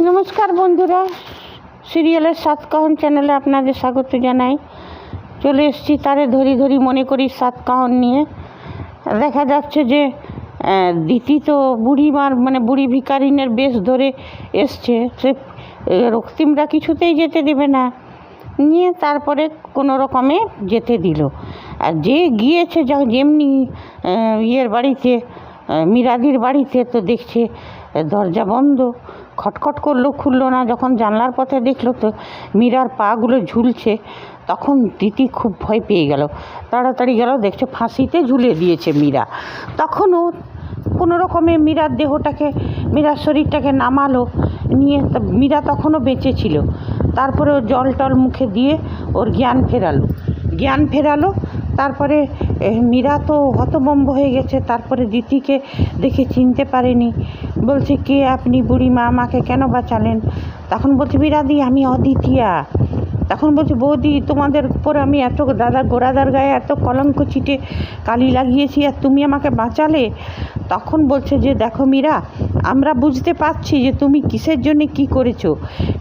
নমস্কার বন্ধুরা, সিরিয়ালের সাতকাহন চ্যানেলে আপনাদের স্বাগত জানাই। চলে এসেছি তারে ধরি ধরি মনে করি সাতকাহন নিয়ে। দেখা যাচ্ছে যে দিতি তো বুড়িমার বুড়ি ভিকারিনের বেশ ধরে এসছে। সে রক্তিমরা কিছুতেই যেতে দেবে না, নিয়ে তারপরে কোনো রকমে যেতে দিল। আর যে গিয়েছে যেমনি ইয়ের বাড়িতে, মিরাদির বাড়িতে, তো দেখছে দরজা বন্ধ। খটখট করলো, খুললো না। যখন জানলার পথে দেখলো তো মীরার পাগুলো ঝুলছে, তখন দিতি খুব ভয় পেয়ে গেল। তাড়াতাড়ি গেল, দেখছে ফাঁসিতে ঝুলে দিয়েছে মীরা। তখনও কোনো রকমে মীরার দেহটাকে, মীরার শরীরটাকে নামালো, নিয়ে মীরা তখনও বেঁচে ছিল। তারপরে ও জল টল মুখে দিয়ে ওর জ্ঞান ফেরালো। তারপরে মীরা তো হতভম্ব হয়ে গেছে। তারপরে দিতিকে দেখে চিনতে পারেনি। বলছে, কে আপনি বুড়িমা, আমাকে কেন বাঁচালেন? তখন বলছে, মীরাদি, আমি অদ্বিতীয়া। তখন বলছে, বৌদি, তোমাদের উপর আমি এত গোড়াদার গায়ে এত কলঙ্ক ছিটে কালি লাগিয়েছি, আর তুমি আমাকে বাঁচালে? তখন বলছে যে, দেখো মীরা, আমরা বুঝতে পারছি যে তুমি কিসের জন্যে কি করেছো,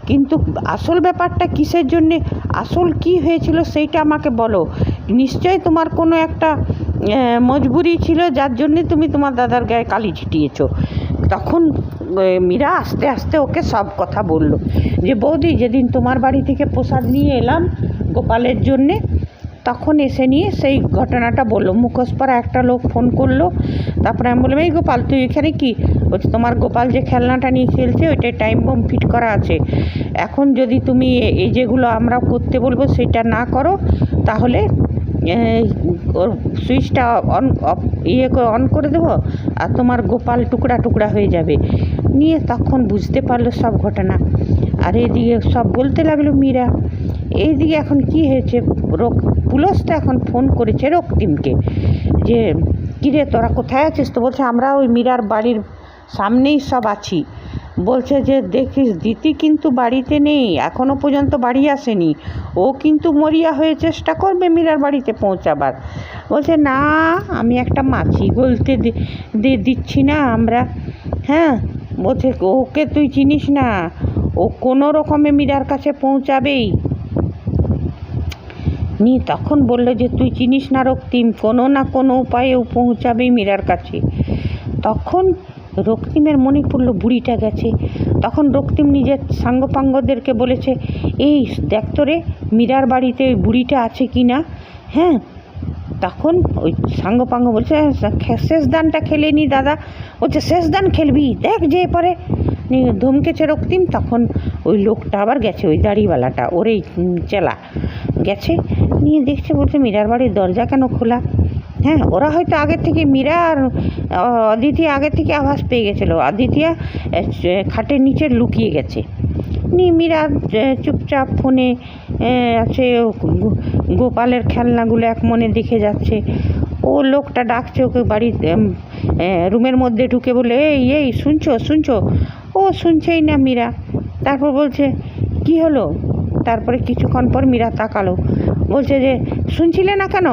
কিন্তু আসল ব্যাপারটা কিসের জন্যে, আসল কি হয়েছিল সেইটা আমাকে বলো। নিশ্চয়ই তোমার কোনো একটা মজবুরি ছিল, যার জন্যে তুমি তোমার দাদার গায়ে কালি ছিটিয়েছো। তখন মীরা আস্তে আস্তে ওকে সব কথা বলল, যে বৌদি, যেদিন তোমার বাড়ি থেকে প্রসাদ নিয়ে এলাম গোপালের জন্যে, তখন এসে নিয়ে সেই ঘটনাটা বললো। মুখোশ পরা একটা লোক ফোন করলো। তারপরে আমি বললাম, এই গোপাল, তুই এখানে কি? বলছে, তোমার গোপাল যে খেলনাটা নিয়ে খেলছে, ওইটাই টাইম বম ফিট করা আছে। এখন যদি তুমি এই যেগুলো আমরা করতে বলবো সেটা না করো, তাহলে ওর সুইচটা অন করে দেবো, আর তোমার গোপাল টুকরা টুকরা হয়ে যাবে। নিয়ে তখন বুঝতে পারলো সব ঘটনা। আর এইদিকে সব বলতে লাগলো মীরা। এইদিকে এখন কি হয়েছে, পুলিশটা এখন ফোন করেছে রক্তিমকে, যে কিরে তোরা কোথায় আছিস? তো বলছে, আমরা ওই মীরার বাড়ির সামনেই সব আছি। বলছে যে, দেখিস দিতি কিন্তু বাড়িতে নেই, এখনও পর্যন্ত বাড়ি আসেনি। ও কিন্তু মরিয়া হয়ে চেষ্টা করবে মীরার বাড়িতে পৌঁছাবার। বলছে, না, আমি একটা মাছি বলতে দিচ্ছি না আমরা। হ্যাঁ, বলছে, ওকে তুই চিনিস না, ও কোনো রকমে মীরার কাছে পৌঁছাবেই। নি তখন বললো যে, তুই চিনিস না রক্তিম, কোনো না কোনো উপায়ে ও পৌঁছাবেই মীরার কাছে। তখন রক্তিমের মনে পড়লো বুড়িটা গেছে। তখন রক্তিম নিজের সাঙ্গপাঙ্গদেরকে বলেছে, এই দেখ তো রে, মীরার বাড়িতে ওই বুড়িটা আছে কি না। হ্যাঁ, তখন ওই সাঙ্গপাঙ্গ বলছে, শেষ দানটা খেলে নি দাদা। বলছে, শেষ দান খেলবি, দেখ যে পরে ধমকেছে রক্তিম। তখন ওই লোকটা আবার গেছে, ওই দাড়িওয়ালাটা, ওরই চেলা গেছে, নিয়ে দেখছে, বলছে, মীরার বাড়ির দরজা কেন খোলা? হ্যাঁ, ওরা হয়তো আগের থেকে, মীরা আর অদ্বিতীয়া আগের থেকে আভাস পেয়ে গেছিলো অদ্বিতীয়া খাটের নিচে লুকিয়ে গেছে। নিয়ে মীরা চুপচাপ ফোনে আছে, গোপালের খেলনাগুলো এক মনে দেখে যাচ্ছে। ও লোকটা ডাকছে ওকে বাড়ির রুমের মধ্যে ঢুকে, বলে, এই শুনছো? ও শুনছেই না মীরা। তারপর বলছে, কি হলো? তারপরে কিছুক্ষণ পর মীরা তাকালো, বলছে যে, শুনছিলে না কেন?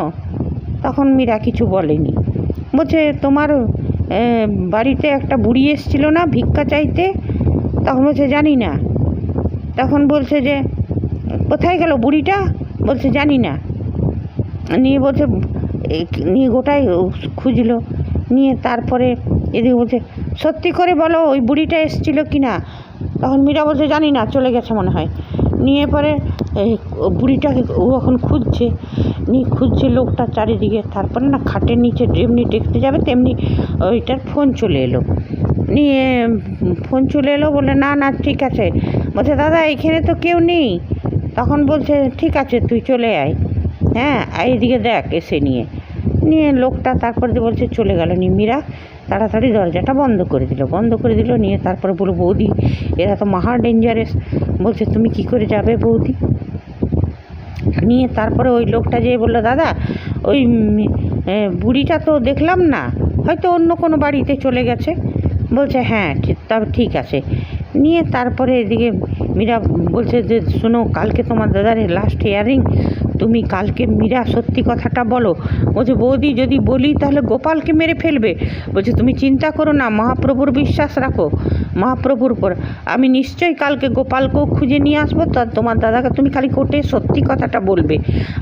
তখন মীরা কিছু বলেনি। বলছে, তোমার বাড়িতে একটা বুড়ি এসেছিল না ভিক্ষা চাইতে? তখন বলছে, জানি না। তখন বলছে যে, কোথায় গেল বুড়িটা? বলছে, জানি না। নিয়ে বলছে, নিয়ে গোটাই খুঁজলো। নিয়ে তারপরে এদিকে বলছে, সত্যি করে বলো, ওই বুড়িটা এসেছিল কি না? তখন মীরা বলছে, জানি না, চলে গেছে মনে হয়। নিয়ে পরে বুড়িটাকে ও এখন খুঁজছে লোকটা চারিদিকে। তারপরে না, খাটের নিচে যেমনি দেখতে যাবে তেমনি ওইটার ফোন চলে এলো। বলে, না ঠিক আছে। বলছে, দাদা, এখানে তো কেউ নেই। তখন বলছে, ঠিক আছে, তুই চলে আয়। হ্যাঁ, এইদিকে দেখ এসে নিয়ে লোকটা তারপরে বলছে চলে গেল। নিয়ে মীরা তাড়াতাড়ি দরজাটা বন্ধ করে দিল। নিয়ে তারপরে বলল, বৌদি, এরা তো মহা ডেঞ্জারাস। বলছে, তুমি কি করে যাবে বৌদি? নিয়ে তারপরে ওই লোকটা যেয়ে বললো, দাদা, ওই বুড়িটা তো দেখলাম না, হয়তো অন্য কোনো বাড়িতে চলে গেছে। বলছে, হ্যাঁ, তবে ঠিক আছে। নিয়ে তারপরে এদিকে মীরা বলছে যে শোনো, কালকে তোমার দাদার লাস্ট হিয়ারিং, তুমি কালকে মীরা সত্যি কথাটা বলো। বলছে বৌদি যদি বলি তাহলে গোপালকে মেরে ফেলবে। বলছে তুমি চিন্তা করো না, মহাপ্রভুর বিশ্বাস রাখো, মহাপ্রভুর উপর আমি নিশ্চয়ই কালকে গোপালকেও খুঁজে নিয়ে আসবো। তো তোমার দাদাকে তুমি খালি কোর্টে সত্যি কথাটা বলবে,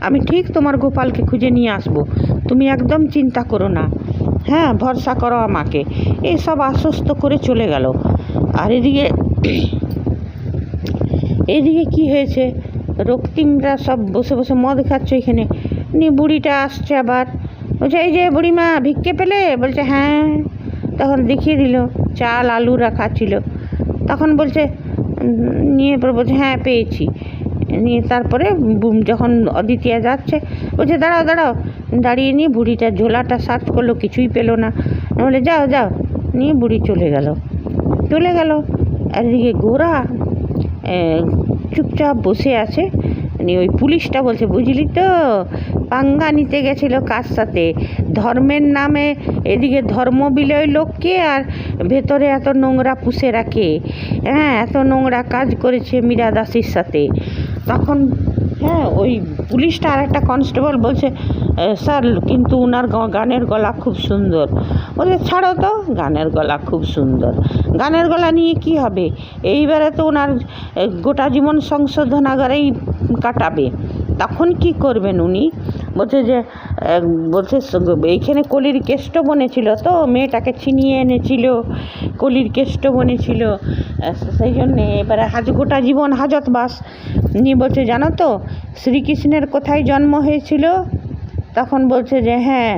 আমি ঠিক তোমার গোপালকে খুঁজে নিয়ে আসবো, তুমি একদম চিন্তা করো না, হ্যাঁ ভরসা করো আমাকে। এইসব আশ্বস্ত করে চলে গেল। আর এদিকে কি হয়েছে, রক্তিমরা সব বসে বসে মদ খাচ্ছে এখানে। নিয়ে বুড়িটা আসছে আবার, বলছে এই যে বুড়িমা ভিক্ষে পেলে? বলছে হ্যাঁ। তখন দেখিয়ে দিল চাল আলু রাখা ছিল। তখন বলছে নিয়ে বলছে হ্যাঁ পেয়েছি। নিয়ে তারপরে যখন অদিতিয়া যাচ্ছে বলছে দাঁড়াও দাঁড়াও, দাঁড়িয়ে নিয়ে বুড়িটা ঝোলাটা সার্চ করলো, কিছুই পেলো না। বলে যাও যাও, নিয়ে বুড়ি চলে গেল। আর এদিকে গোরা চুপচাপ বসে আছে। ওই পুলিশটা বলছে বুঝলি তো, পাঙ্গা নিতে গেছিল কার সাথে, ধর্মের নামে এদিকে ধর্ম বিলয় লোককে, আর ভেতরে এত নোংরা পুষে রাখে। হ্যাঁ, এত নোংরা কাজ করেছে মীরা দাসির সাথে। তখন হ্যাঁ ওই পুলিশটা আর একটা কনস্টেবল বলছে স্যার কিন্তু ওনার গানের গলা খুব সুন্দর। বলছে ছাড়ো তো, গানের গলা খুব সুন্দর, গানের গলা নিয়ে কি হবে, এইবারে তো ওনার গোটা জীবন সংশোধনাগারেই কাটাবে, তখন কি করবেন উনি? বলছে যে এইখানে কলির কেষ্ট বনেছিল তো, মেয়েটাকে ছিনিয়ে এনেছিল, কলির কেষ্ট বনেছিল, সেই জন্যে এবারে গোটা জীবন হাজতবাস নিয়ে। বলছে জানো তো শ্রীকৃষ্ণের কোথায় জন্ম হয়েছিল? তখন বলছে যে হ্যাঁ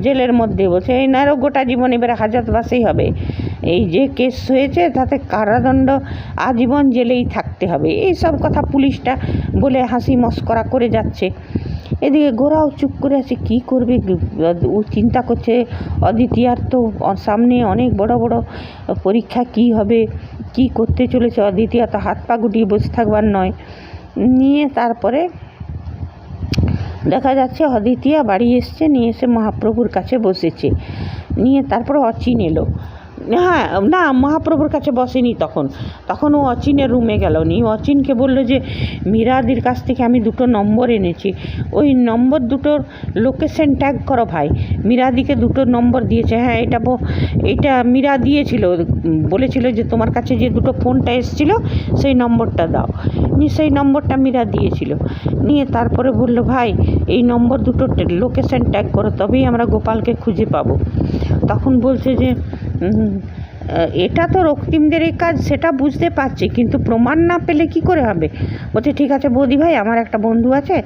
জেলের মধ্যে। বলছে এই নারও গোটা জীবন এবারে হাজতবাসেই হবে, এই যে কেস হয়েছে তাতে কারাদণ্ড, আজীবন জেলেই থাকতে হবে। এই সব কথা পুলিশটা বলে হাসি মস্করা করে যাচ্ছে। এদিকে গোরাও চুপ করে আছে, কী করবে ও চিন্তা করছে। অদিতিয়ার তো সামনে অনেক বড় বড় পরীক্ষা, কি হবে, কি করতে চলেছে অদিতিয়া, তো হাত পা গুটিয়ে বসে থাকবার নয়। নিয়ে তারপরে দেখা যাচ্ছে অদিতিয়া বাড়ি এসছে, নিয়ে এসে মহাপ্রভুর কাছে বসেছে। নিয়ে তারপরে অচিন এলো। হ্যাঁ না, মহাপ্রভুর কাছে বসেনি, তখন ও অচিনের রুমে গেল। নিয়ে অচিনকে বললো যে মীরাদির কাছ থেকে আমি 2টো নম্বর এনেছি, ওই নম্বর 2টোর লোকেশন ট্যাগ করো ভাই। মীরাদিকে 2টো নম্বর দিয়েছে। হ্যাঁ এটা মীরা দিয়েছিল, বলেছিল যে তোমার কাছে যে 2টো ফোনটা এসেছিলো সেই নম্বরটা দাও। নিয়ে সেই নম্বরটা মীরা দিয়েছিল। নিয়ে তারপরে বললো ভাই এই নম্বর 2টোর লোকেশন ট্যাগ করো, তবেই আমরা গোপালকে খুঁজে পাবো। তখন বলছে যে এটা তো রক্তিমদের এই কাজ, সেটা বুঝতে পারছি, কিন্তু প্রমাণ না পেলে কি করে হবে। বলছে ঠিক আছে বৌদি ভাই, আমার একটা বন্ধু আছে,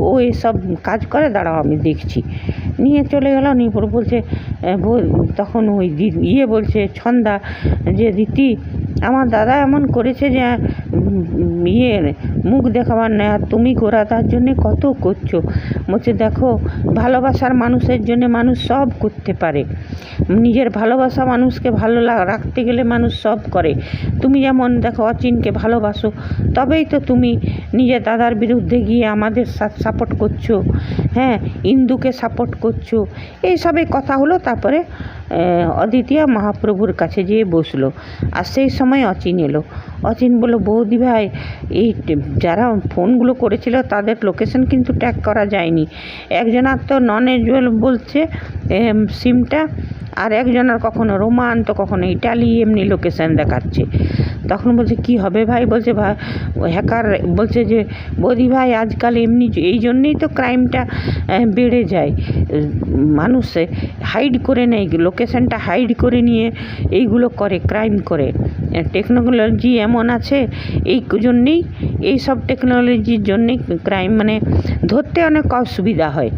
ও এসব কাজ করে, দাঁড়াও আমি দেখছি। নিয়ে চলে গেল। নিয়ে বলছে তখন ওই বলছে ছন্দা যে রীতি আমার দাদা এমন করেছে যে মুখ দেখাবার নেই, আর তুমি গোরা তার জন্যে কত করছো। বলছে দেখো ভালোবাসার মানুষের জন্য মানুষ সব করতে পারে, নিজের ভালোবাসা মানুষকে ভালো রাখতে গেলে মানুষ সব করে। তুমি যেমন দেখো অচিনকে ভালোবাসো, তবেই তো তুমি নিজের দাদার বিরুদ্ধে গিয়ে আমাদের সাপোর্ট করছো, হ্যাঁ ইন্দুকে সাপোর্ট করছো। এইসবের কথা হলো। তারপরে অদিতিয়া মহাপ্রভুর কাছে যেয়ে বসলো। আর সেই সময় অচিন এলো। অচিন বলল বৌদি ভাই এই যারা ফোনগুলো করেছিল তাদের লোকেশন কিন্তু ট্যাগ করা যায়নি। একজনের তো নন এজুয়াল বলছে সিমটা, আর একজনের কখনো রোমান তো কখনো ইটালি এমনি লোকেশান দেখাচ্ছে। তখন বলছে কি হবে ভাই? বলছে ভাই হ্যাকার বলছে যে বৌদি ভাই আজকাল এমনি এই জন্যেই তো ক্রাইমটা বেড়ে যায়, মানুষ হাইড করে নেয়, লোকেশানটা হাইড করে নিয়ে এইগুলো করে, ক্রাইম করে। টেকনোলজি এমন আছে এই জন্যেই, এই সব টেকনোলজির জন্যেই ক্রাইম মানে ধরতে অনেক অসুবিধা হয়,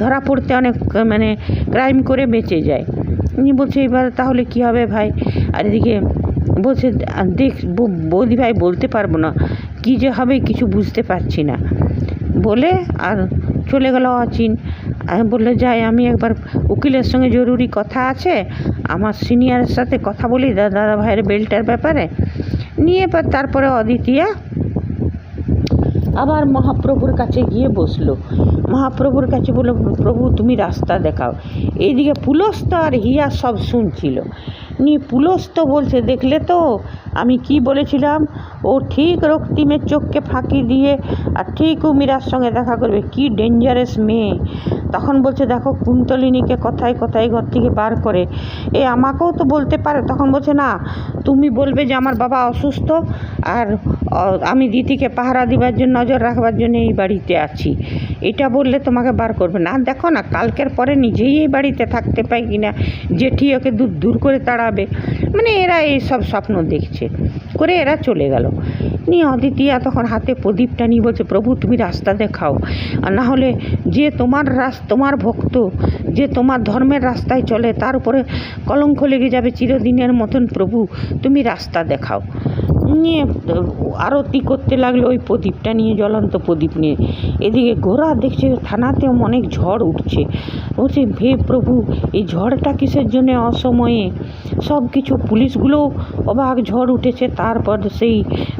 ধরা পড়তে অনেক মানে ক্রাইম করে বেঁচে যায়। উনি বলছে এবার তাহলে কি হবে ভাই? আর এদিকে বলছে দেখ বৌদি ভাই বলতে পারবো না, কী যে হবে কিছু বুঝতে পারছি না বলে আর চলে গেল অচিন। বললো যাই আমি একবার উকিলের সঙ্গে জরুরি কথা আছে, আমার সিনিয়রের সাথে কথা বলি দাদা ভাইয়ের বেলটার ব্যাপারে। নিয়ে তারপরে অদিতিয়া আবার মহাপ্রভুর কাছে গিয়ে বসলো। মহাপ্রভুর কাছে বললো প্রভু তুমি রাস্তা দেখাও। এইদিকে পুলস্ত আর হিয়া সব শুনছিল। নিয়ে পুলস্ত বলছে দেখলে তো আমি কি বলেছিলাম, ও ঠিক রক্তিমের চোখকে ফাঁকি দিয়ে আর ঠিক ও মীরার সঙ্গে দেখা করবে। কি ডেঞ্জারাস মেয়ে। তখন বলছে দেখো কুন্তলিনীকে কথায় কথায় ঘর থেকে বার করে, আমাকেও তো বলতে পারে। তখন বলছে না, তুমি বলবে যে আমার বাবা অসুস্থ আর আমি দিদিকে পাহারা দিবার জন্য, নজর রাখবার জন্য এই বাড়িতে আছি, এটা বললে তোমাকে বার করবে না। দেখো না কালকের পরে নিজেই এই বাড়িতে থাকতে পাই কিনা, জেঠি ওকে দূর দূর করে তাড়াবে। মানে এরা এইসব স্বপ্ন দেখছে করে এরা চলে গেল। নিয়ে অদিতিয়া তখন হাতে প্রদীপটা নিয়ে বলছে, প্রভু তুমি রাস্তা দেখাও, আর না হলে যে তোমার ভক্ত, যে তোমার ধর্মের রাস্তায় চলে, তার উপরে কলঙ্ক লেগে যাবে চিরদিনের মতন, প্রভু তুমি রাস্তা দেখাও। নিয়ে আরতি করতে লাগলো ওই প্রদীপটা নিয়ে, জ্বলন্ত প্রদীপ নিয়ে। এদিকে গোরা দেখছে থানাতেও অনেক ঝড় উঠছে। বলছে হে প্রভু, এই ঝড়টা কিসের জন্যে অসময়ে? সব কিছু পুলিশগুলোও অবাক, ঝড় উঠেছে। তারপর সেই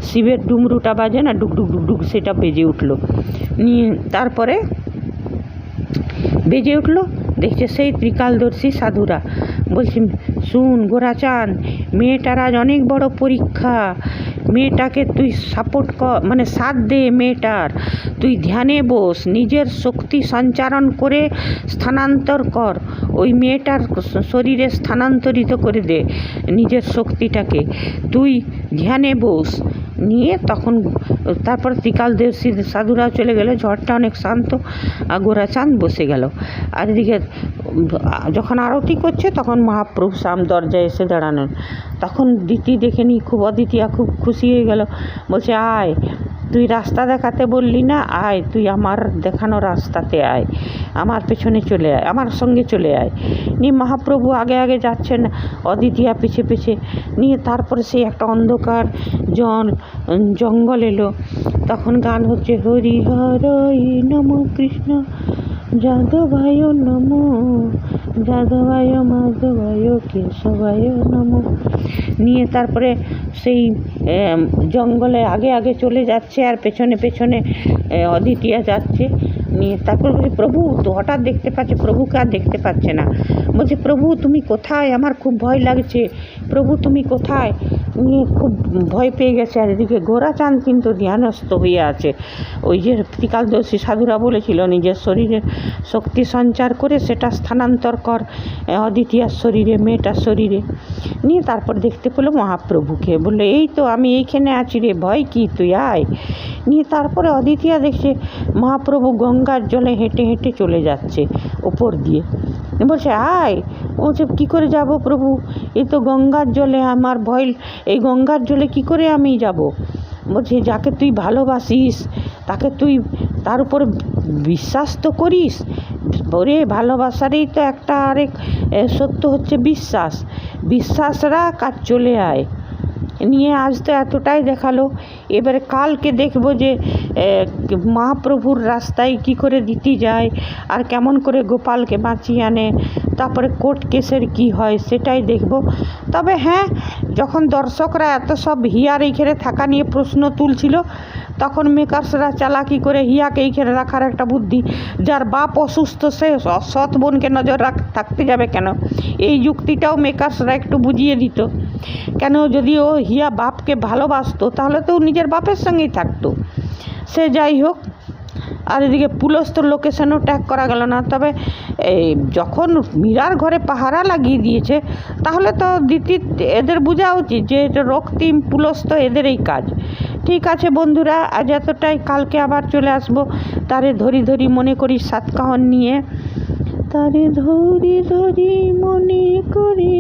শিবের ডুমরুটা বাজে না, ডুক ডুক ডুক ডুক, সেটা বেজে উঠলো। নিয়ে তারপরে বেজে উঠলো, দেখছে সেই ত্রিকালদর্শী সাধুরা। বলছি শুন গোরাচাঁদ, মেয়েটার আজ অনেক বড় পরীক্ষা, মেয়েটাকে তুই সাপোর্ট কর, মানে সাথ দে মেয়েটার, তুই ধ্যানে বস, নিজের শক্তি সঞ্চারণ করে স্থানান্তর কর, ওই মেয়েটার শরীরে স্থানান্তরিত করে দে নিজের শক্তিটাকে, তুই ধ্যানে বস। নিয়ে তখন তারপর ত্রিকালদর্শী সাধুরাও চলে গেল, ঝড়টা অনেক শান্ত, আর গোরাচাঁদ বসে গেল। আর এদিকে যখন আরতি করছে তখন মহাপ্রভু সাম দরজায় এসে দাঁড়ানোর। তখন দিতি দেখে নি, খুব অদিতিয়া খুব খুশি হয়ে গেল। বলছে আয়, তুই রাস্তা দেখাতে বললি না, আয় তুই আমার দেখানো রাস্তাতে আয়, আমার পেছনে চলে আয়, আমার সঙ্গে চলে আয়। নিয়ে মহাপ্রভু আগে আগে যাচ্ছেন, অদিতিয়া পিছে পিছে। নিয়ে তারপরে সেই একটা অন্ধকার জঙ্গল এলো। তখন গান হচ্ছে, হরি হরই নম কৃষ্ণ যাদবায় নম, যাদবায় মাধবায় কেশবায় নম। নিয়ে তারপরে সেই জঙ্গলে আগে আগে চলে যাচ্ছে, আর পেছনে পেছনে অদিতিয়া যাচ্ছে। নিয়ে তারপর বলছে প্রভু, তো হঠাৎ দেখতে পাচ্ছে, প্রভুকে আর দেখতে পাচ্ছে না। বলছে প্রভু তুমি কোথায়, আমার খুব ভয় লাগছে, প্রভু তুমি কোথায়? নিয়ে খুব ভয় পেয়ে গেছে। আর এদিকে গোরাচাঁদ কিন্তু ধ্যানস্থ হয়ে আছে। ওই যে ত্রিকালদর্শী সাধুরা বলেছিল নিজের শরীরে শক্তি সঞ্চার করে সেটা স্থানান্তর কর অদিতিয়ার শরীরে, মেয়েটার শরীরে। নিয়ে তারপর দেখতে পেলো মহাপ্রভুকে, বললো এই তো আমি এইখানে আছি রে, ভয় কি, তুই আয়। নিয়ে তারপরে অদিতিয়া দেখছে মহাপ্রভু গঙ্গার জলে হেঁটে হেঁটে চলে যাচ্ছে ওপর দিয়ে। বলছে আয়। বলছে কী করে যাব প্রভু, এই তো গঙ্গার জলে, আমার ভয়, এই গঙ্গার জলে কি করে আমি যাব? বলছে যাকে তুই ভালোবাসিস তাকে তুই তার উপর বিশ্বাস তো করিস, ওরে ভালোবাসারই তো একটা আরেক সত্য হচ্ছে বিশ্বাস, বিশ্বাস রাখ আর চলে আয়। নিয়ে আজ তো এতটাই দেখালো, এবারে কালকে দেখবো যে মহাপ্রভুর রাস্তায় কি করে দিতে যায় আর কেমন করে গোপালকে বাঁচিয়ে আনে, তারপরে কোর্ট কেসের কি হয় সেটাই দেখব। তবে হ্যাঁ, যখন দর্শকরা এত সব হিয়ার এইখানে থাকা নিয়ে প্রশ্ন তুলছিল, তখন মেকার্সরা চালাকি করে হিয়াকে এইখানে রাখার একটা বুদ্ধি, যার বাপ অসুস্থ সে সৎ বোনকে নজর থাকতে যাবে কেন, এই যুক্তিটাও মেকার্সরা একটু বুঝিয়ে দিত। কেন, যদি ও হিয়া বাপকে ভালোবাসতো তাহলে তো নিজের বাপের সঙ্গেই থাকতো। সে যাই হোক। আর এদিকে পুলস্তর লোকেশনও ট্যাগ করা গেল না। তবে যখন মীরার ঘরে পাহারা লাগিয়ে দিয়েছে, তাহলে তো এদের বোঝা উচিত যে এটা রক্তিম পুলস্ত এদের এই কাজ। ঠিক আছে বন্ধুরা, আজ এতটাই, কালকে আবার চলে আসবো তারে ধরি ধরি মনে করি সাতকাহন নিয়ে। তারে ধরি ধরি মনে করি।